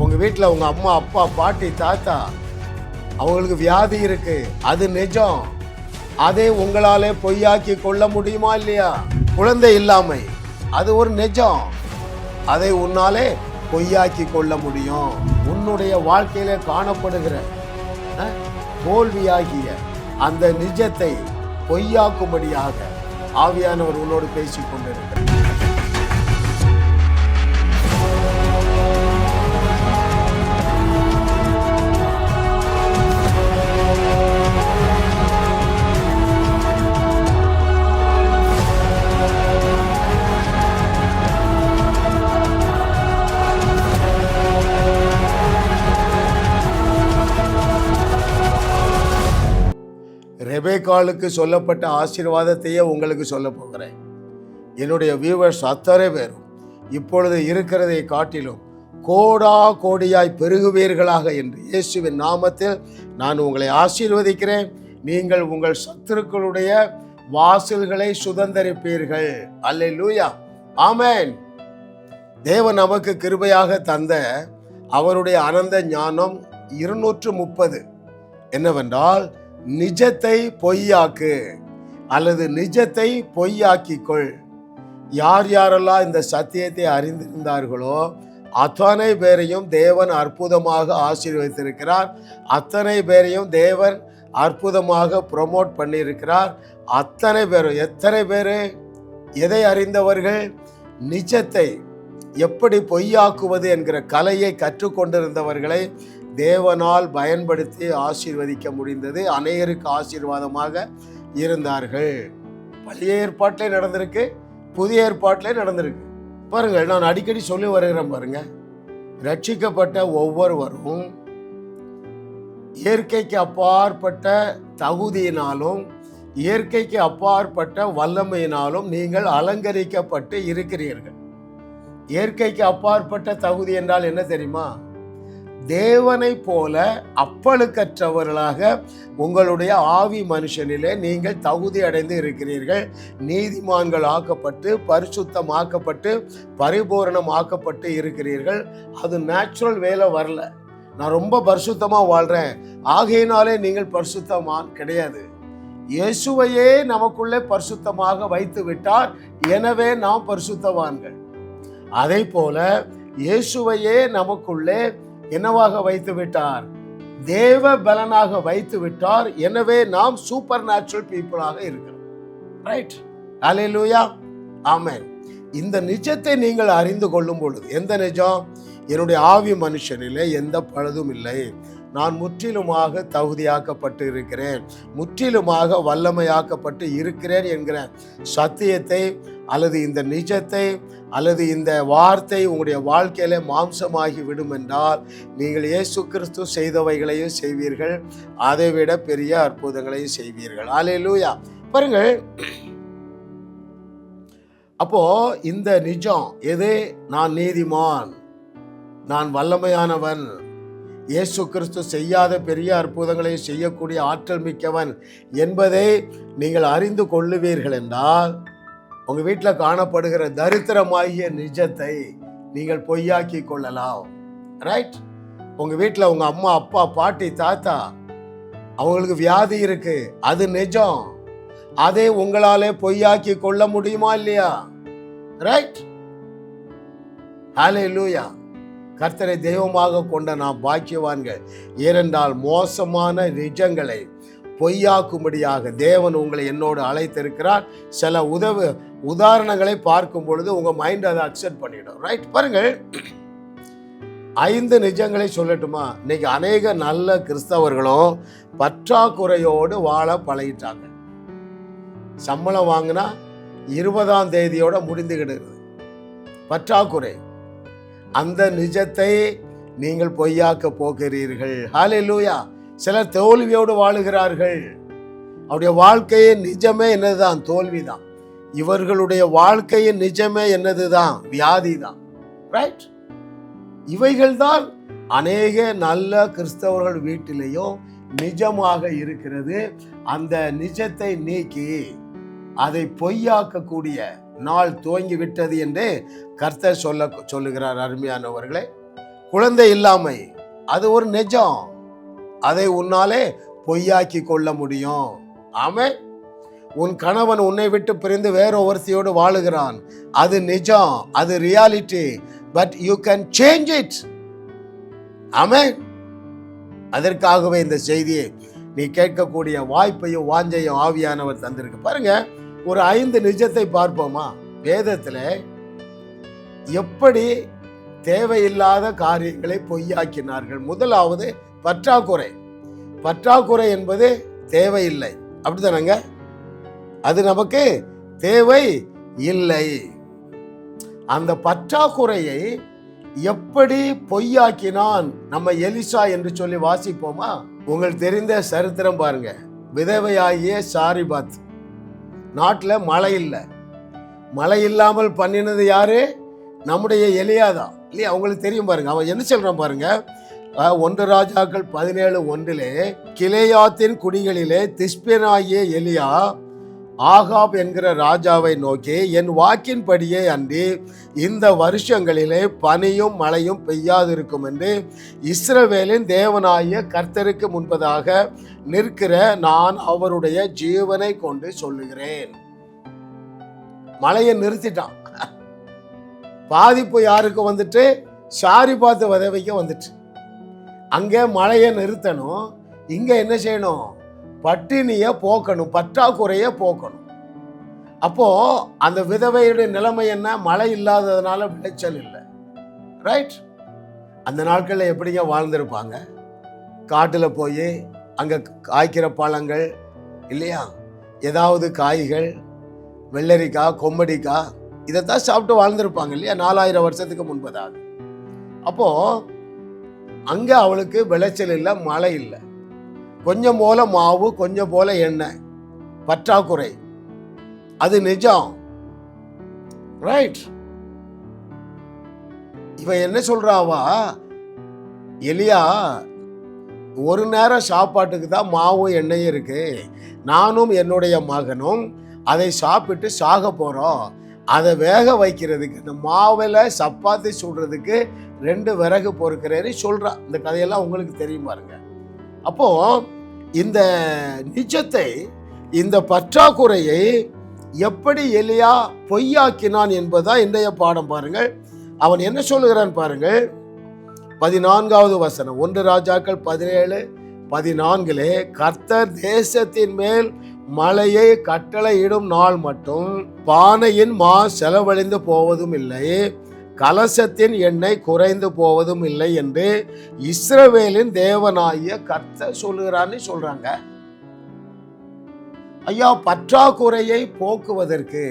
உங்கள் வீட்டில் உங்கள் அம்மா அப்பா பாட்டி தாத்தா அவங்களுக்கு வியாதி இருக்கு, அது நிஜம். அதை உங்களாலே பொய்யாக்கி கொள்ள முடியுமா இல்லையா? குழந்தை இல்லாமை அது ஒரு நிஜம், அதை உன்னாலே பொய்யாக்கி கொள்ள முடியும். உன்னுடைய வாழ்க்கையில காணப்படுகிற தோல்வியாகிய அந்த நிஜத்தை பொய்யாக்கும்படியாக ஆவியானவர் உன்னோடு பேசிக் கொண்டிருக்கிறார். ரெபேக்காளுக்கு சொல்லப்பட்ட ஆசீர்வாதத்தையே உங்களுக்கு சொல்ல போகிறேன். என்னுடைய வியூவர்ஸ் அத்தனை பேரும் இப்பொழுது இருக்கிறதை காட்டிலும் கோடா கோடியாய் பெருகுவீர்களாக என்று இயேசுவின் நாமத்தில் நான் உங்களை ஆசீர்வதிக்கிறேன். நீங்கள் உங்கள் சத்துருக்களுடைய வாசல்களை சுதந்தரிப்பீர்கள். அல்லேலூயா, ஆமென். தேவன் நமக்கு கிருபையாக தந்த அவருடைய அனந்த ஞானம் 230 என்னவென்றால், நிஜத்தை பொய்யாக்கு அல்லது நிஜத்தை பொய்யாக்கிக்கொள். யார் யாரெல்லாம் இந்த சத்தியத்தை அறிந்திருந்தார்களோ அத்தனை பேரையும் தேவன் அற்புதமாக ஆசீர்வதித்திருக்கிறார். அத்தனை பேரையும் தேவன் அற்புதமாக ப்ரொமோட் பண்ணியிருக்கிறார். அத்தனை பேரும், எத்தனை பேர் எதை அறிந்தவர்கள்? நிஜத்தை எப்படி பொய்யாக்குவது என்கிற கலையை கற்றுக்கொண்டிருந்தவர்களை தேவனால் பயன்படுத்தி ஆசீர்வதிக்க முடிந்தது. அநேகருக்கு ஆசீர்வாதமாக இருந்தார்கள். பழைய ஏற்பாட்டிலே நடந்திருக்கு, புதிய ஏற்பாட்டிலே நடந்திருக்கு. பாருங்கள், நான் அடிக்கடி சொல்லி வருகிறேன் பாருங்க, ரட்சிக்கப்பட்ட ஒவ்வொருவரும் இயற்கைக்கு அப்பாற்பட்ட தகுதியினாலும் இயற்கைக்கு அப்பாற்பட்ட வல்லமையினாலும் நீங்கள் அலங்கரிக்கப்பட்டு இருக்கிறீர்கள். இயற்கைக்கு அப்பாற்பட்ட தகுதி என்றால் என்ன தெரியுமா? தேவனை போல அப்பழுக்கற்றவர்களாக உங்களுடைய ஆவி மனுஷனிலே நீங்கள் தகுதி அடைந்து இருக்கிறீர்கள். நீதிமான்கள் ஆக்கப்பட்டு பரிசுத்தமாக்கப்பட்டு பரிபூரணமாக்கப்பட்டு இருக்கிறீர்கள். அது நேச்சுரல் வேலை வரல. நான் ரொம்ப பரிசுத்தமாக வாழ்கிறேன் ஆகையினாலே நீங்கள் பரிசுத்தமான் கிடையாது. இயேசுவையே நமக்குள்ளே பரிசுத்தமாக வைத்து விட்டார், எனவே நாம் பரிசுத்தவான்கள். அதே போல இயேசுவையே நமக்குள்ளே என்னவாக வைத்து விட்டார்? தேவ பலனாக வைத்து விட்டார், எனவே நாம் சூப்பர் நேச்சுரல் பீப்புளாக இருக்கிறோம். ரைட்? அல்லேலூயா, ஆமென். இந்த நிஜத்தை நீங்கள் அறிந்து கொள்ளும் பொழுது, எந்த நிஜம்? என்னுடைய ஆவி மனுஷனிலே எந்த பழுதும் இல்லை, நான் முற்றிலுமாக தகுதியாக்கப்பட்டு இருக்கிறேன், முற்றிலுமாக வல்லமையாக்கப்பட்டு இருக்கிறேன் என்கிற சத்தியத்தை அல்லது இந்த நிஜத்தை அல்லது இந்த வார்த்தை உங்களுடைய வாழ்க்கையில மாம்சமாகி விடும் என்றால் நீங்கள் இயேசு கிறிஸ்து செய்தவைகளையும் செய்வீர்கள், அதை விட பெரிய அற்புதங்களையும் செய்வீர்கள். அல்லேலூயா. பாருங்கள், அப்போ இந்த நிஜம் எது? நான் நீதிமான், நான் வல்லமையானவன், இயேசு கிறிஸ்து செய்யாத பெரிய அற்புதங்களை செய்யக்கூடிய ஆற்றல் மிக்கவன் என்பதை நீங்கள் அறிந்து கொள்ளுவீர்கள் என்றால் உங்கள் வீட்டில் காணப்படுகிற தரித்திரமாகிய நிஜத்தை நீங்கள் பொய்யாக்கி கொள்ளலாம். ரைட்? உங்கள் வீட்டில் உங்கள் அம்மா அப்பா பாட்டி தாத்தா அவங்களுக்கு வியாதி இருக்கு, அது நிஜம். அதை உங்களாலே பொய்யாக்கி கொள்ள முடியுமா இல்லையா? ரைட்? ஹல்லேலூயா. கர்த்தரை தெய்வமாக கொண்ட நாம் பாக்கியவான்கள். ஏனென்றால் மோசமான நிஜங்களை பொய்யாக்கும்படியாக தேவன் உங்களை என்னோடு அழைத்திருக்கிறார். சில உதாரணங்களை பார்க்கும் பொழுது உங்க மைண்ட் அதை அக்செப்ட் பண்ணிடும். ரைட்? பாருங்கள், 5 நிஜங்களை சொல்லட்டுமா? இன்னைக்கு அநேக நல்ல கிறிஸ்தவர்களும் பற்றாக்குறையோடு வாழ பழகிட்டாங்க. சம்பளம் வாங்கினா 20ஆம் தேதியோட முடிந்துகிடுது. பற்றாக்குறை. அந்த நிஜத்தை நீங்கள் பொய்யாக்க போகிறீர்கள். ஹல்லேலூயா. சிலர் தோல்வியோடு வாழுகிறார்கள். அவருடைய வாழ்க்கையின் நிஜமே என்னதுதான்? தோல்விதான். இவர்களுடைய வாழ்க்கையின் நிஜமே என்னதுதான்? வியாதி தான். ரைட்? இவைகள்தான் அநேக நல்ல கிறிஸ்தவர்கள் வீட்டிலேயும் நிஜமாக இருக்கிறது. அந்த நிஜத்தை நீக்கி அதை பொய்யாக்கக்கூடிய நாள் துவங்கி விட்டது என்று கர்த்தர் சொல்லுகிறார். அருமையானவர்களே, குழந்தை இல்லாமை, அது ஒரு நிஜம். அதை உன்னாலே பொய்யாக்கி கொள்ள முடியும். ஆமென். உன் கணவன் உன்னை விட்டு பிரிந்து வேற ஒருத்தியோடு வாழுகிறான், அது நிஜம், அது reality. But you can change it. ஆமென். அதற்காகவே இந்த செய்தியை நீ கேட்கக்கூடிய வாய்ப்பையும் வாஞ்சையும் ஆவியானவர் தந்திருக்கு. பாருங்க, ஒரு 5 நிஜத்தை பார்ப்போமா? வேதத்தில் எப்படி தேவையில்லாத காரியங்களை பொய்யாக்கினார்கள். முதலாவது பற்றாக்குறை. பற்றாக்குறை என்பது தேவையில்லை, அப்படித்தானங்க? அது நமக்கு தேவை இல்லை. அந்த பற்றாக்குறையை எப்படி பொய்யாக்கினான் நம்ம எலிசா என்று சொல்லி வாசிப்போமா? உங்களுக்கு தெரிந்த சரித்திரம் பாருங்க. விதவையாகிய சாரிபாத், நாட்டில் மழை இல்லை. மழை இல்லாமல் பண்ணினது யாரு? நம்முடைய எலியாதான் இல்லையா? அவங்களுக்கு தெரியும் பாருங்க. அவன் என்ன சொல்றான் பாருங்க. 1 ராஜாக்கள் 17:1 கிலேயாத்தின் குடிகளிலே திஸ்பியனாகிய எலியா ஆகாப் என்கிற ராஜாவை நோக்கி, என் வாக்கின்படியே அன்றி இந்த வருஷங்களிலே பனியும் மழையும் பெய்யாதிருக்கும் என்று இஸ்ரவேலின் தேவனாகிய கர்த்தருக்கு முன்பதாக நிற்கிற நான் அவருடைய ஜீவனை கொண்டு சொல்லுகிறேன். மழையை நிறுத்திட்டான். பாதிப்பு யாருக்கு வந்துட்டு? சாரிபாத் விதவைக்கு வந்துட்டு. அங்கே மழையை நிறுத்தணும், இங்க என்ன செய்யணும்? பட்டினியை போக்கணும், பற்றாக்குறையை போக்கணும். அப்போ அந்த விதவையுடைய நிலைமை என்ன? மழை இல்லாததுனால விளைச்சல் இல்லை. ரைட்? அந்த நாட்களில் எப்படிங்க வாழ்ந்திருப்பாங்க? காட்டில் போய் அங்கே காய்க்கிற பழங்கள் இல்லையா, ஏதாவது காய்கள், வெள்ளரிக்காய், கொம்மடிக்காய், இதைத்தான் சாப்பிட்டு வாழ்ந்திருப்பாங்க இல்லையா, 4000 வருஷத்துக்கு முன்பதாக. அப்போ அங்கே அவளுக்கு விளைச்சல் இல்லை, மழை இல்லை. கொஞ்சம் போல மாவு, கொஞ்சம் போல எண்ணெய், பற்றாக்குறை. அது நிஜம். ரைட்? இவன் என்ன சொல்றாவா? எலியா, ஒரு நேரம் சாப்பாட்டுக்கு தான் மாவு எண்ணெயும் இருக்கு, நானும் என்னுடைய மகனும் அதை சாப்பிட்டு சாக போறோம், அதை வேக வைக்கிறதுக்கு, இந்த மாவில் சப்பாத்தி சுடுறதுக்கு 2 விறகு பொறுக்கிறேன்னு சொல்றான். இந்த கதையெல்லாம் உங்களுக்கு தெரியும் பாருங்க. அப்போ இந்த நிஜத்தை, இந்த பற்றாக்குறையை எப்படி எலியா பொய்யாக்கினான் என்பதுதான் இன்றைய பாடம். பாருங்கள், அவன் என்ன சொல்லுகிறான் பாருங்கள். 14வது வசனம், 1 ராஜாக்கள் 17:14 கர்த்தர் தேசத்தின் மேல் மழையை கட்டளையிடும் நாள் மட்டும் பானையின் மா செலவழிந்து போவதும் இல்லை, கலசத்தின் எண்ணெய் குறைந்து போவதும் இல்லை என்று இஸ்ரவேலின் தேவனாகிய கர்த்தர் சொல்லுகிறான்னு சொல்றாங்க. ஐயா, பற்றாக்குறையை போக்குவதற்கு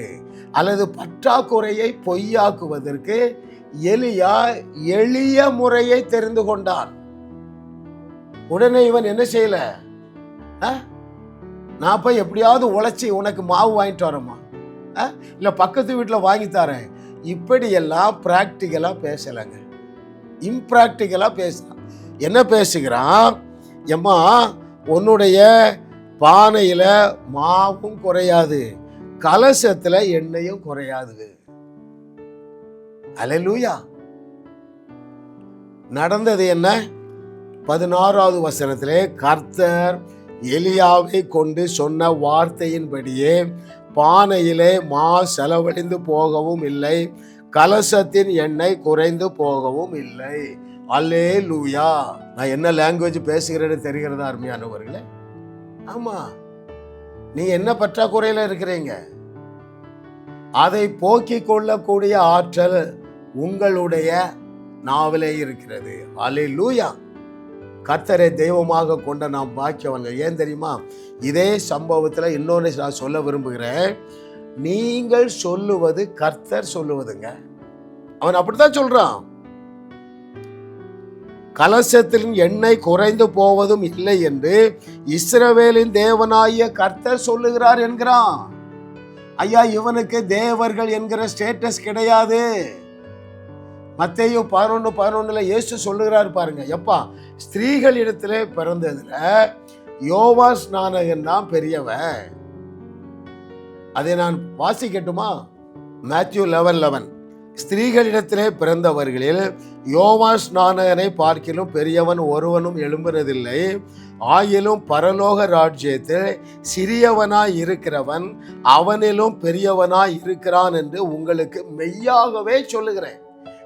அல்லது பற்றாக்குறையை பொய்யாக்குவதற்கு எலியா எளிய முறையை தெரிந்து கொண்டான். உடனே இவன் என்ன செய்யல? நான் போய் எப்படியாவது உழைச்சி உனக்கு மாவு வாங்கிட்டு வரமா, இல்லை பக்கத்து வீட்டில் வாங்கி தரேன், இப்படியெல்லாம் பிராக்டிக்கலாக பேசலைங்க. இம்ப்ராக்டிக்கலாக பேசுகிறான். என்ன பேசுகிறான்? எம்மா, உன்னுடைய பானையில் மாவும் குறையாது, கலசத்தில் எண்ணெயும் குறையாது. அல்லேலூயா. நடந்தது என்ன? 16வது வசனத்திலே கர்த்தர் எலியாவை கொண்டு சொன்ன வார்த்தையின்படியே பானையிலே மா செலவழிந்து போகவும் இல்லை, கலசத்தின் எண்ணெய் குறைந்து போகவும் இல்லை. அல்லேலூயா. நான் என்ன லாங்குவேஜ் பேசுகிறேன்னு தெரிகிறதா அருமையானவர்களே? ஆமா, நீ என்ன பற்றாக்குறையில இருக்கிறீங்க, அதை போக்கிக் கொள்ளக்கூடிய ஆற்றல் உங்களுடைய நாவிலே இருக்கிறது. அல்லேலூயா. கர்த்தரை தெய்வமாக கொண்ட நாம் பாக்கியவர்கள். ஏன் தெரியுமா? இதே சம்பவத்தில் இன்னொன்று நான் சொல்ல விரும்புகிறேன். நீங்கள் சொல்லுவது கர்த்தர் சொல்லுவதுங்க. அவன் அப்படித்தான் சொல்றான். கலசத்தின் எண்ணெய் குறைந்து போவதும் இல்லை என்று இஸ்ரவேலின் தேவனாகிய கர்த்தர் சொல்லுகிறார் என்கிறான். ஐயா, இவனுக்கு தேவர்கள் என்கிற ஸ்டேட்டஸ் கிடையாது. மத்தேயு 11:11 இயேசு சொல்லுகிறார் பாருங்க. எப்பா, ஸ்திரீகள் இடத்திலே பிறந்ததுல யோவா ஸ்நானகன் தான் பெரியவன். அதை நான் வாசிக்கட்டுமா? மேத்யூ 11:11 ஸ்திரீகளிடத்திலே பிறந்தவர்களில் யோவான் ஸ்நானகனை பார்க்கிலும் பெரியவன் ஒருவனும் எழும்புறதில்லை. ஆயிலும் பரலோக ராஜ்யத்தில் சிறியவனாய் இருக்கிறவன் அவனிலும் பெரியவனாய் இருக்கிறான் என்று உங்களுக்கு மெய்யாகவே சொல்லுகிறேன்.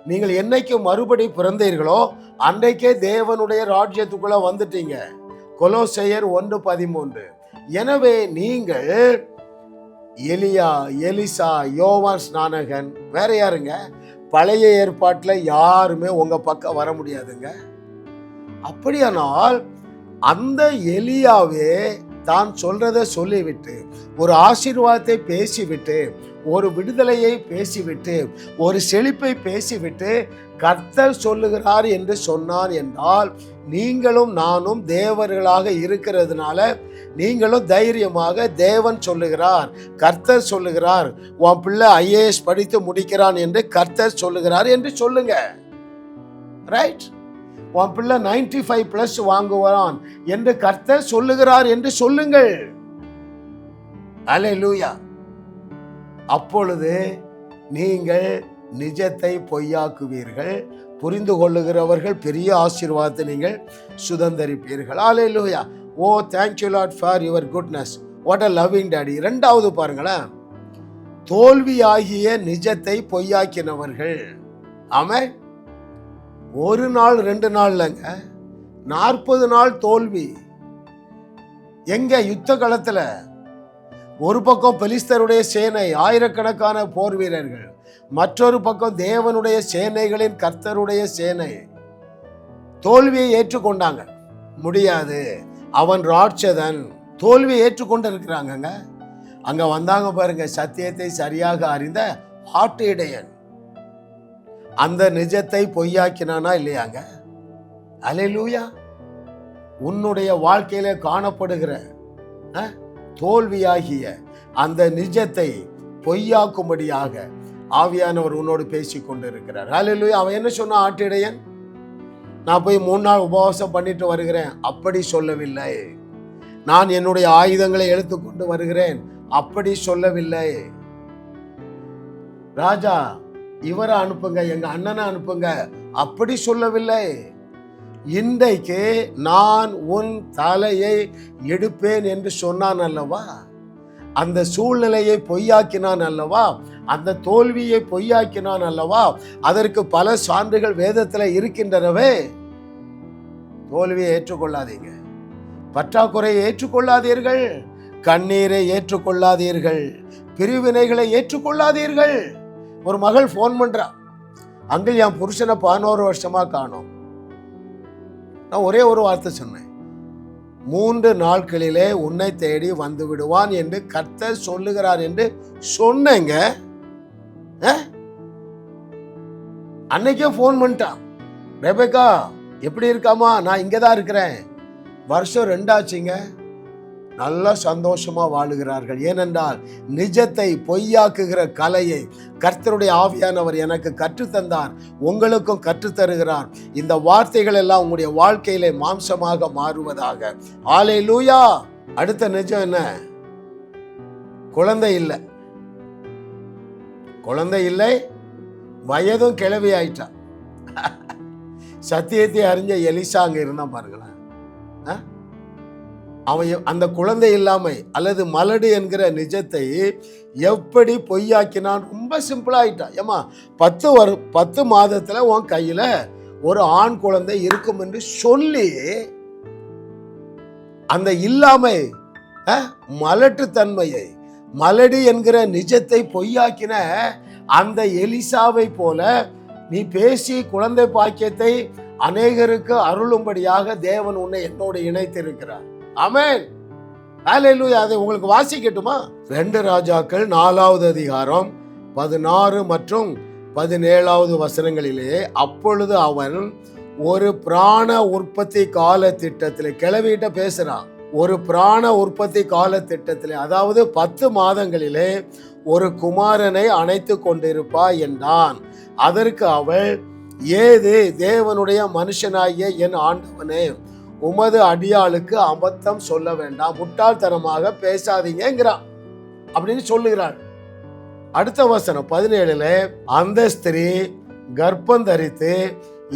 நீங்கள் என்னைக்கு மறுபடி பிறந்தீர்களோ அன்றைக்கே தேவனுடைய ராஜ்யத்துக்குள்ள வந்துட்டீங்க. கொலோசையர் 1:13. எனவே நீங்கள் எலியா, எலிசா, யோவான் ஸ்நானகன், வேற யாருங்க? பழைய ஏற்பாட்டில் யாருமே உங்க பக்கம் வர முடியாதுங்க. அப்படியானால் அந்த எலியாவே தான் சொல்றதை சொல்லிவிட்டு, ஒரு ஆசீர்வாதத்தை பேசிவிட்டு, ஒரு விடுதலையை பேசிவிட்டு, ஒரு செழிப்பை பேசிவிட்டு கர்த்தர் சொல்லுகிறார் என்று சொன்னார் என்றால், நீங்களும் நானும் தேவர்களாக இருக்கிறதுனால நீங்களும் தைரியமாக தேவன் சொல்லுகிறார், கர்த்தர் சொல்லுகிறார், உன் பிள்ளை IAS படித்து முடிக்கிறான் என்று கர்த்தர் சொல்லுகிறார் என்று சொல்லுங்க. ரைட்? உன் பிள்ளை 95+ வாங்குவான் என்று கர்த்தர் சொல்லுகிறார் என்று சொல்லுங்கள். அல்லேலூயா. அப்பொழுது நீங்கள் நிஜத்தை பொய்யாக்குவீர்கள், புரிந்து கொள்ளுகிறவர்கள் பெரிய ஆசீர்வாதத்தை நீங்கள் சுதந்தரிப்பீர்கள். அல்லேலூயா. Oh, thank you Lord for your goodness. What a loving daddy. ரெண்டாவது பாருங்களேன், தோல்வியாகிய நிஜத்தை பொய்யாக்கினவர்கள். ஆமென். ஒரு நாள் 2 நாள் இல்லைங்க, 40 நாள் தோல்வி. எங்க? யுத்த களத்துல. ஒரு பக்கம் பெலிஸ்தருடைய சேனை, ஆயிரக்கணக்கான போர் வீரர்கள், மற்றொரு பக்கம் தேவனுடைய சேனைகளின் கர்த்தருடைய சேனை. தோல்வியை ஏற்றுக்கொண்டாங்க. முடியாது, அவன் ராட்சதன். தோல்வியை ஏற்றுக்கொண்டு இருக்கிறாங்க. அங்க வந்தாங்க பாருங்க, சத்தியத்தை சரியாக அறிந்த ஆட்டு இடையன். அந்த நிஜத்தை பொய்யாக்கினானா இல்லையாங்க? அல்லேலூயா. உன்னுடைய வாழ்க்கையில காணப்படுகிற தோல்வியாகிய அந்த நிஜத்தை பொய்யாக்கும்படியாக ஆவியானவர் உன்னோடு பேசி கொண்டு இருக்கிறார். அல்லேலூயா. அவன் என்ன சொன்னா? ஆட்டிடையன், நான் போய் 3 நாள் உபவாசம் பண்ணிட்டு வருகிறேன், அப்படி சொல்லவில்லை. நான் என்னுடைய ஆயுதங்களை எடுத்துக்கொண்டு வருகிறேன், அப்படி சொல்லவில்லை. ராஜா, இவரை அனுப்புங்க, எங்க அண்ணனை அனுப்புங்க, அப்படி சொல்லவில்லை. இன்றைக்கு நான் உன் தலையை எடுப்பேன் என்று சொன்னான் அல்லவா? அந்த சூழ்நிலையை பொய்யாக்கினான் அல்லவா? அந்த தோல்வியை பொய்யாக்கினான் அல்லவா? அதற்கு பல சான்றுகள் வேதத்தில் இருக்கின்றனவே. தோல்வியை ஏற்றுக்கொள்ளாதீங்க, பற்றாக்குறையை ஏற்றுக்கொள்ளாதீர்கள், கண்ணீரை ஏற்றுக்கொள்ளாதீர்கள், பிரிவினைகளை ஏற்றுக்கொள்ளாதீர்கள். ஒரு மகள் போன் பண்றா, அங்கிள் என் புருஷனை 11 வருஷமா காணோம். நான் ஒரே ஒரு வார்த்தை சொன்னேன், 3 நாட்களிலே உன்னை தேடி வந்து விடுவான் என்று கர்த்தர் சொல்லுகிறார் என்று சொன்னேங்க. அன்னைக்கே போன் பண்ணிட்டான், ரெபேக்கா எப்படி இருக்காமா? நான் இங்கதான் இருக்கிறேன். வருஷம் 2 ஆச்சுங்க. நல்லா சந்தோஷமா வாழுகிறார்கள். ஏனென்றால் நிஜத்தை பொய்யாக்குகிற கலையை கர்த்தருடைய ஆவியானவர் எனக்கு கற்றுத்தந்தார், உங்களுக்கும் கற்றுத்தருகிறார். இந்த வார்த்தைகள் எல்லாம் உங்களுடைய வாழ்க்கையிலே மாம்சமாக மாறுவதாக. அல்லேலூயா. அடுத்த நிஜம் என்ன? குழந்தை இல்லை. குழந்தை இல்லை, வயதும் கிழவி ஆயிட்டான். சத்தியத்தை அறிஞ்ச எலிசா அங்க இருந்தான் பாருங்களேன். அவன் அந்த குழந்தை இல்லாமை அல்லது மலடு என்கிற நிஜத்தை எப்படி பொய்யாக்கினான்? ரொம்ப சிம்பிளா ஆயிட்டான். ஏமா 10 மாதத்துல உன் கையில ஒரு ஆண் குழந்தை இருக்கும் என்று சொல்லி அந்த இல்லாமை மலட்டுத்தன்மையை, மலடு என்கிற நிஜத்தை பொய்யாக்கின அந்த எலிசாவை போல நீ பேசி குழந்தை பாக்கியத்தை அநேகருக்கு அருளும்படியாக தேவன் உன்னை என்னோடு இணைத்திருக்கிறார். ஆமென். அல்லேலூயா. அதை உங்களுக்கு வாசிக்கட்டுமா? 2 ராஜாக்கள் 4வது அதிகாரம் 16 மற்றும் 17வது வசனங்களிலே, அப்பொழுது அவன் ஒரு பிராண உற்பத்தி கால திட்டத்திலே, கிளவிட்ட பேசுறான், ஒரு பிராண உற்பத்தி கால திட்டத்திலே, அதாவது 10 மாதங்களிலே ஒரு குமாரனை அணைத்து கொண்டிருப்பா என்றான். அதற்கு அவள், ஏது தேவனுடைய மனுஷனாகிய என் ஆண்டவனே, உமது அடியாளுக்கு அபத்தம் சொல்ல வேண்டாம், முட்டாள்தனமாக பேசாதீங்கிறான் அப்படின்னு சொல்லுகிறாள். அடுத்த வசனம் 17, அந்த ஸ்திரீ கர்ப்பம் தரித்து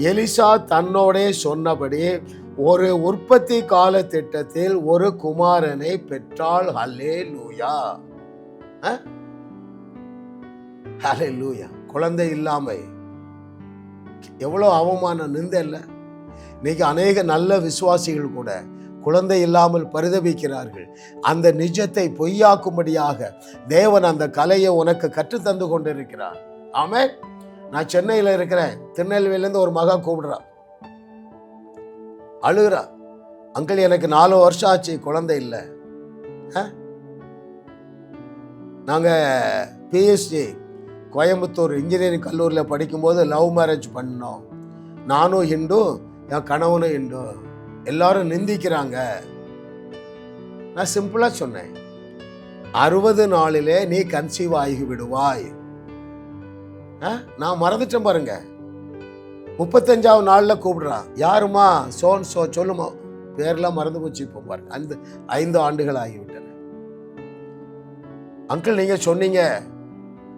எலிசா தன்னோடே சொன்னபடி ஒரு உற்பத்தி கால திட்டத்தில் ஒரு குமாரனை பெற்றாள். ஹல்லேலூயா, ஹல்லேலூயா. குழந்தை இல்லாமை எவ்வளவு அவமானம், நிந்தை இல்லை? இன்னைக்கு அநேக நல்ல விசுவாசிகள் கூட குழந்தை இல்லாமல் பரிதபிக்கிறார்கள். அந்த நிஜத்தை பொய்யாக்கும்படியாக தேவன் அந்த கலையை உனக்கு கற்றுத்தந்து கொண்டிருக்கிறார். ஆமென். நான் சென்னையில் இருக்கிறேன். திருநெல்வேலியிலேருந்து ஒரு மகா கூப்பிடுறா, அழுகிறா, அங்கிள் எனக்கு 4 வருஷம் ஆச்சு, குழந்தை இல்லை. நாங்கள் பிஎஸ்சி கோயம்புத்தூர் இன்ஜினியரிங் கல்லூரியில் படிக்கும்போது லவ் மேரேஜ் பண்ணோம். நானும் ஹிந்து, என் கணவனும் ஹிந்து. எல்லாரும் நிந்திக்கிறாங்க. நான் சிம்பிளா சொன்னேன், 60 நாளிலே நீ கன்சீவ் ஆகி விடுவாய். நான் மறந்துட்டேன் பாருங்க. 35வது நாள்ல கூப்பிடுறான், யாருமா? சோன் சோ, சொல்லுமா, பேர்லாம் மறந்து போச்சு. இப்போ பாருங்க, 5 ஆண்டுகள் ஆகிவிட்டன. அங்கிள் நீங்க சொன்னீங்க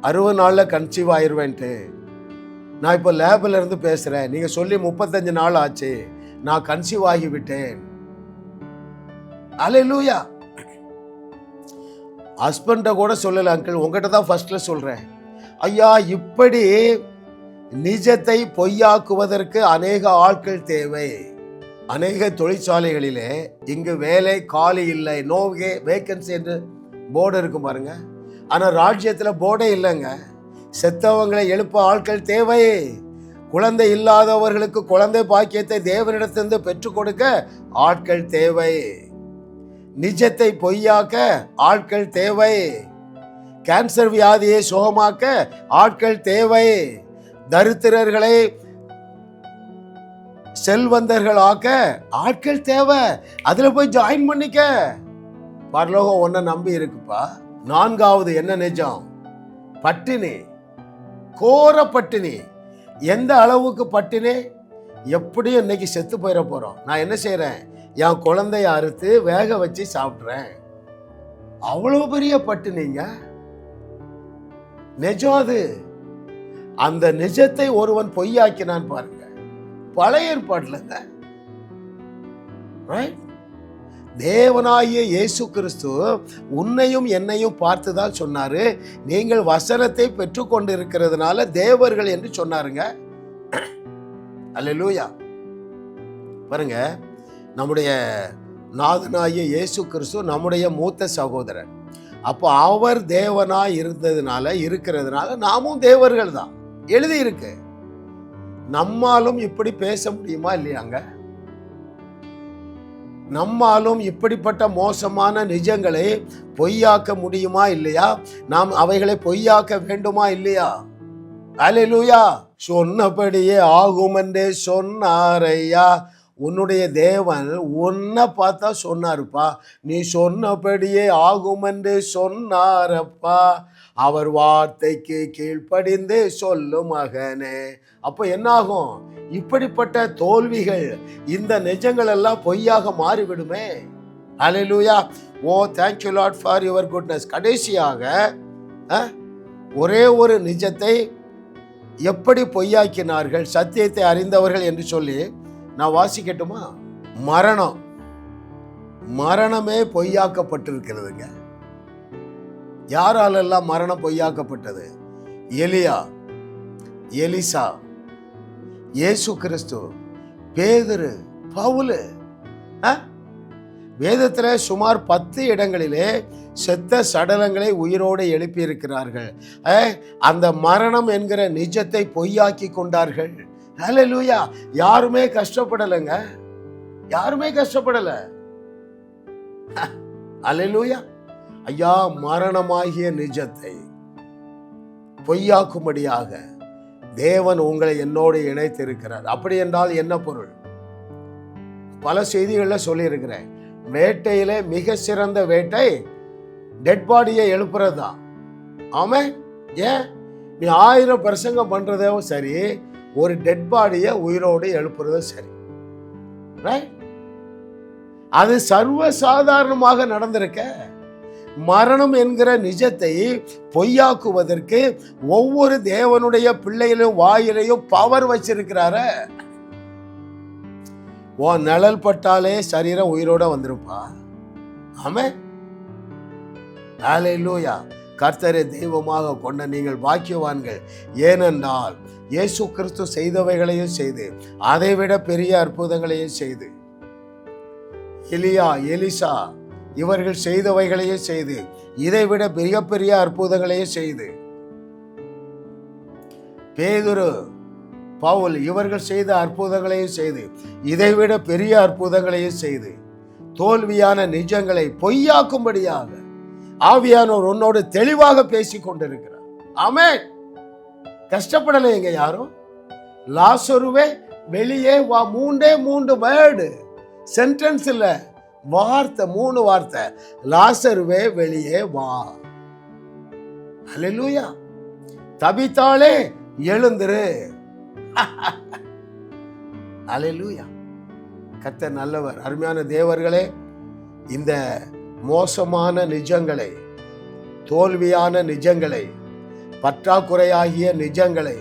60 நாள்ல கன்சீவ் ஆயிருவேன்ட்டு. நான் இப்போ லேபில் இருந்து பேசுறேன். நீங்க சொல்லி 35 நாள் ஆச்சு, நான் கன்சீவ் ஆகிவிட்டேன். அல்லேலூயா. ஹஸ்பண்ட கூட சொல்லல, அங்கிள் உங்ககிட்ட தான் ஃபர்ஸ்ட்ல சொல்றேன். ஐயா, இப்படி நிஜத்தை பொய்யாக்குவதற்கு அநேக ஆட்கள் தேவை. அநேக தொழிற்சாலைகளிலே இங்கு வேலை காலி இல்லை, நோ வேகன்சி என்று போர்டு இருக்கும் பாருங்க. ஆனா ராஜ்யத்துல போர்டே இல்லைங்க. செத்தவங்களை எழுப்ப ஆட்கள் தேவை. குழந்தை இல்லாதவர்களுக்கு குழந்தை பாக்கியத்தை தேவனிடத்திலிருந்து பெற்றுக் கொடுக்க ஆட்கள் தேவை. நிஜத்தை பொய்யாக்க ஆட்கள் தேவை. கேன்சர் வியாதியை சுகமாக்க ஆட்கள் தேவை. தரித்திரர்களை செல்வந்தர்கள் ஆக்க ஆட்கள் தேவை. அதுல போய் ஜாயின் பண்ணிக்க. பரலோகம் ஒன்ன நம்பி இருக்குப்பா. 4வது என்ன நிஜம்? பட்டினி, கோர பட்டினி. எந்த அளவுக்கு பட்டினி? எப்படியும் இன்னைக்கு செத்து போயிட போறோம். நான் என்ன செய்யறேன்? என் குழந்தைய அறுத்து வேக வச்சு சாப்பிட்றேன். அவ்வளவு பெரிய பட்டினிங்க. நிஜம் அது. அந்த நிஜத்தை ஒருவன் பொய்யாக்கினான் பாருங்க, பழைய ஏற்பாடுலங்க. தேவனாகிய இயேசு கிறிஸ்து உன்னையும் என்னையும் பார்த்துதான் சொன்னாரு, நீங்கள் வசனத்தை பெற்றுக்கொண்டு இருக்கிறதுனால தேவர்கள் என்று சொன்னாருங்க. அல்லேலூயா. பாருங்க, நம்முடைய நாதனாகிய இயேசு கிறிஸ்து நம்முடைய மூத்த சகோதரர். அப்போ அவர் தேவனாய் இருக்கிறதுனால நாமும் தேவர்கள் தான் எழுதி இருக்கு. நம்மாலும் இப்படி பேச முடியுமா இல்லையாங்க? நம்மாலும் இப்படிப்பட்ட மோசமான நிஜங்களை பொய்யாக்க முடியுமா இல்லையா? நாம் அவைகளை பொய்யாக்க வேண்டுமா இல்லையா? அல்லேலூயா. சொன்னபடியே ஆகும் என்றே சொன்னாரையா. உன்னுடைய தேவன் உன்னை பார்த்தா சொன்னாருப்பா. நீ சொன்னபடியே ஆகும் என்று சொன்னாரப்பா. அவர் வார்த்தைக்கு கீழ்ப்படிந்து சொல்லும் மகனே. அப்போ என்ன ஆகும்? இப்படிப்பட்ட தோல்விகள், இந்த நிஜங்கள் எல்லாம் பொய்யாக மாறிவிடுமே. அல்லேலூயா. ஓ thank you Lord for your goodness. கடைசியாக ஒரே ஒரு நிஜத்தை எப்படி பொய்யாக்கினார்கள் சத்தியத்தை அறிந்தவர்கள் என்று சொல்லி நான் வாசிக்கட்டுமா? மரணமே பொய்யாக்கப்பட்டிருக்கிறதுங்க. யாராலெல்லாம் மரணம் பொய்யாக்கப்பட்டது? எலியா, எலிசா, இயேசு கிறிஸ்து, பேதுரு, பவுலு. வேதத்துல சுமார் 10 இடங்களிலே செத்த சடலங்களை உயிரோடு எழுப்பி இருக்கிறார்கள். அந்த மரணம் என்கிற நிஜத்தை பொய்யாக்கி கொண்டார்கள். ஹல்லேலூயா. யாருமே கஷ்டப்படலைங்க, யாருமே கஷ்டப்படல. ஹல்லேலூயா. ஐயா, மரணமாகிய நிஜத்தை பொய்யாக்கும்படியாக தேவன் உங்களை என்னோடு இணைத்திருக்கிறார். அப்படி என்றால் என்ன பொருள்? பல செய்திகளில் சொல்லியிருக்கிறேன். வேட்டையிலே மிக சிறந்த வேட்டை டெட் பாடியை எழுப்புறது தான். ஆமாம். ஏன்? நீ 1000 பிரசங்கம் பண்றதும் சரி, ஒரு டெட் பாடியை உயிரோடு எழுப்புறதும் சரி. ரைட்? அது சர்வ சாதாரணமாக நடந்திருக்க. மரணம் என்கிற நிஜத்தை பொய்யாக்குவதற்கு ஒவ்வொரு தேவனுடைய பிள்ளையிலும் வாயிலையும் பவர் வச்சிருக்கிறார. உன் நிழல் பட்டாலே சரீரம் உயிரோட வந்துருப்பா. ஆமென். ஹல்லேலூயா. கர்த்தரை தெய்வமாக கொண்ட நீங்கள் பாக்கியவான்கள். ஏனென்றால் இயேசு கிறிஸ்து செய்தவைகளையும் செய்து அதைவிட பெரிய அற்புதங்களையும் செய்து, எலியா எலிசா இவர்கள் செய்தவைகளையும் செய்து இதைவிட மிகப்பெரிய அற்புதங்களையும் செய்து, பேதுரு பவுல் இவர்கள் செய்த அற்புதங்களையும் செய்து இதைவிட பெரிய அற்புதங்களையும் செய்து தோல்வியான நிஜங்களை பொய்யாக்கும்படியாக ஆவியானவர் உன்னோடு தெளிவாக பேசிக் கொண்டிருக்கிறார். ஆமென். கஷ்டப்படலை எங்க யாரும். லாசருவே வெளியே வா. மூன்று வேர்டு, சென்டென்ஸ் இல்ல, வார்த்தை, 3 வார்த்தை. லாசருவே வெளியே வா. ஹல்லேலூயா. தபித்தாளே எழுந்திரு. ஹல்லேலூயா. கர்த்தர் நல்லவர். அருமையான தேவர்களே, இந்த மோசமான நிஜங்களை, தோல்வியான நிஜங்களை, பற்றாக்குறையாகிய நிஜங்களை,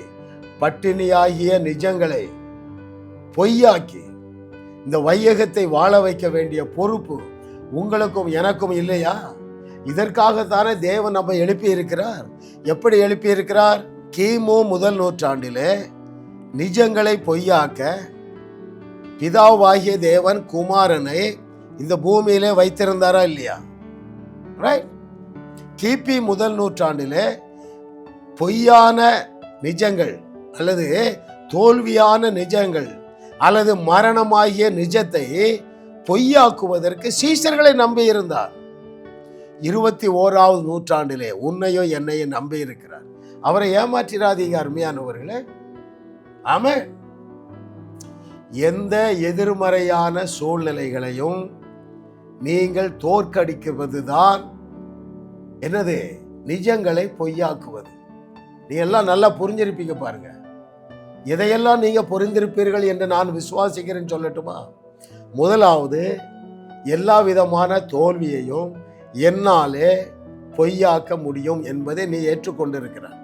பட்டினியாகிய நிஜங்களை பொய்யாக்கி இந்த வையகத்தை வாழ வைக்க வேண்டிய பொறுப்பு உங்களுக்கும் எனக்கும் இல்லையா? இதற்காகத்தானே தேவன் நம்ம எழுப்பி இருக்கிறார். எப்படி எழுப்பி இருக்கிறார்? கிமு 1 நூற்றாண்டிலே நிஜங்களை பொய்யாக்க பிதாவாகிய தேவன் குமாரனை இந்த பூமியிலே வைத்திருந்தாரா இல்லையா? ரைட். கிபி 1 நூற்றாண்டிலே பொய்யான நிஜங்கள் அல்லது தோல்வியான நிஜங்கள் அல்லது மரணமாகிய நிஜத்தை பொய்யாக்குவதற்கு சீஷர்களை நம்பி இருந்தார். 21வது நூற்றாண்டிலே உன்னையோ என்னையோ நம்பி இருக்கிறார். அவரை ஏமாற்றிடாதீங்க அருமையானவர்களே. ஆமென். எந்த எதிர்மறையான சூழ்நிலைகளையும் நீங்கள் தோற்கடிக்குவதுதான் என்னது? நிஜங்களை பொய்யாக்குவது. நீ எல்லாம் நல்லா புரிஞ்சிருப்பீங்க பாருங்க. எதையெல்லாம் நீங்க புரிந்திருப்பீர்கள் என்று நான் விசுவாசிக்கிறேன்னு சொல்லட்டுமா? முதலாவது, எல்லா விதமான தோல்வியையும் என்னாலே பொய்யாக்க முடியும் என்பதை நீ ஏற்றுக்கொண்டிருக்கிறாய்.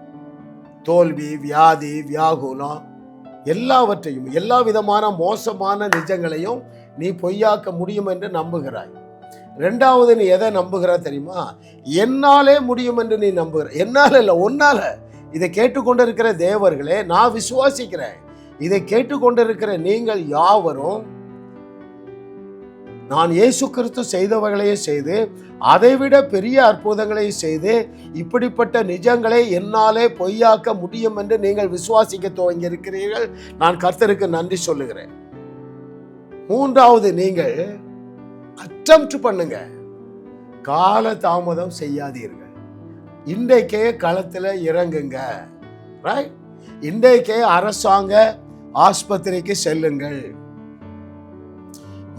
தோல்வி, வியாதி, வியாகுலம் எல்லாவற்றையும், எல்லா விதமான மோசமான நிஜங்களையும் நீ பொய்யாக்க முடியும் என்று நம்புகிறாய். 2வது, நீ எதை நம்புகிறாய் தெரியுமா? என்னாலே முடியும் என்று நீ நம்புகிற. என்னால இல்லை, உன்னால. இதை கேட்டுக்கொண்டிருக்கிற தேவர்களே, நான் விசுவாசிக்கிறேன். இதை கேட்டுக்கொண்டிருக்கிற நீங்கள் யாவரும் நான் இயேசு கிறிஸ்து செய்தவர்களையே செய்து அதைவிட பெரிய அற்புதங்களை செய்து இப்படிப்பட்ட நிஜங்களை என்னாலே பொய்யாக்க முடியும் என்று நீங்கள் விசுவாசிக்க துவங்கி இருக்கிறீர்கள். நான் கர்த்தருக்கு நன்றி சொல்லுகிறேன். 3வது, நீங்கள் அட்டெம்ப்ட் பண்ணுங்க. கால தாமதம் செய்யாதீர்கள். இன்றைக்கே களத்தில் இறங்குங்க. ரைட். இன்றைக்கே அரசாங்க ஆஸ்பத்திரிக்கு செல்லுங்கள்.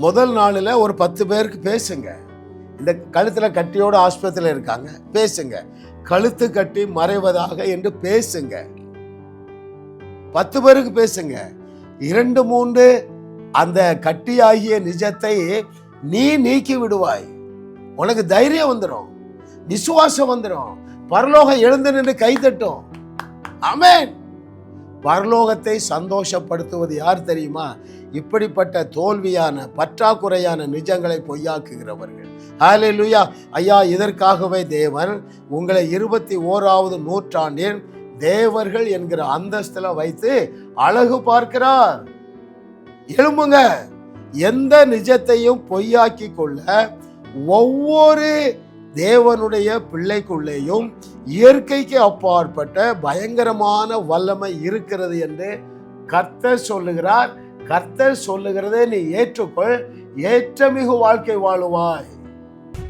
முதல் நாளில் ஒரு 10 பேருக்கு பேசுங்க. இந்த கழுத்தில் கட்டியோட ஆஸ்பத்திரியில் இருக்காங்க, பேசுங்க. கழுத்து கட்டி மறைவதாக என்று பேசுங்க. 10 பேருக்கு பேசுங்க. 2-3 அந்த கட்டியாகிய நிஜத்தை நீ நீக்கி விடுவாய். உனக்கு தைரியம் வந்துடும், விசுவாசம் வந்துடும். பரலோகம் எழுந்து நின்று கை தட்டும். ஆமென். பரலோகத்தை சந்தோஷப்படுத்துவது யார் தெரியுமா? இப்படிப்பட்ட தோல்வியான பற்றாக்குறையான நிஜங்களை பொய்யாக்குகிறவர்கள். ஹல்லேலூயா. ஐயா, இதற்காகவே தேவன் உங்களை 21வது நூற்றாண்டில் தேவர்கள் என்கிற அந்தஸ்தில் வைத்து அழகு பார்க்கிறார். எழும்புங்க. எந்த நிஜத்தையும் பொய்யாக்கி கொள்ள ஒவ்வொரு தேவனுடைய பிள்ளைக்குள்ளேயும் இயற்கைக்கு அப்பாற்பட்ட பயங்கரமான வல்லமை இருக்கிறது என்று கர்த்தர் சொல்லுகிறார். கர்த்தர் சொல்லுகிறதை நீ ஏற்றுக்கொள், ஏற்றமிகு வாழ்க்கை வாழுவாய்.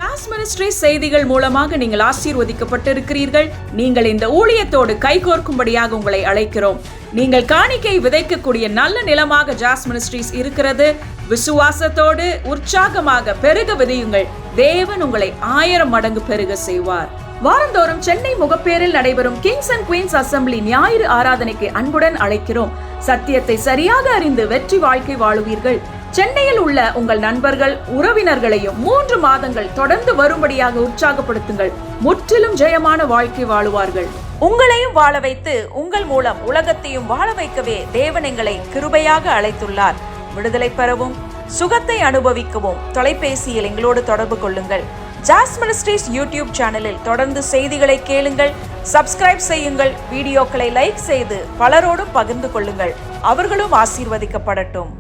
ஜாஸ் மினிஸ்ட்ரி செய்திகள் மூலமாக நீங்கள் ஆசீர்வதிக்கப்பட்டிருக்கிறீர்கள். நீங்கள் இந்த ஊழியத்தோடு கைகோர்க்கும்படியாக உங்களை அழைக்கிறோம். நீங்கள் காணிக்கை விதைக்கக்கூடிய நல்ல நிலமாக ஜாஸ் மினிஸ்ட்ரிஸ் இருக்கிறது. விசுவாசத்தோடு உற்சாகமாக பெருக விதையுங்கள். தேவன் உங்களை 1000 மடங்கு பெருக செய்வார். வாரந்தோறும் சென்னை முகப்பேரில் நடைபெறும் கிங்ஸ் அண்ட் குயின்ஸ் அசெம்பிளி ஞாயிறு ஆராதனைக்கு அன்புடன் அழைக்கிறோம். சத்தியத்தை சரியாக அறிந்து வெற்றி வாழ்க்கை வாழுவீர்கள். சென்னையில் உள்ள உங்கள் நண்பர்கள் உறவினர்களையும் 3 மாதங்கள் தொடர்ந்து வரும்படியாக உற்சாகப்படுத்துங்கள். முற்றிலும் ஜெயமான வாழ்க்கை வாழுவார்கள். உங்களையும் வாழ வைத்து உங்கள் மூலம் உலகத்தையும் வாழ வைக்கவே தேவன் எங்களை கிருபையாக அழைத்துள்ளார். விடுதலை பெறவும் சுகத்தை அனுபவிக்கவும் தொலைபேசியில் எங்களோடு தொடர்பு கொள்ளுங்கள். ஜாஸ் மினிஸ்ட்ரீஸ் யூடியூப் சேனலில் தொடர்ந்து செய்திகளை கேளுங்கள். சப்ஸ்கிரைப் செய்யுங்கள். வீடியோக்களை லைக் செய்து பலரோடு பகிர்ந்து கொள்ளுங்கள். அவர்களும் ஆசீர்வதிக்கப்படட்டும்.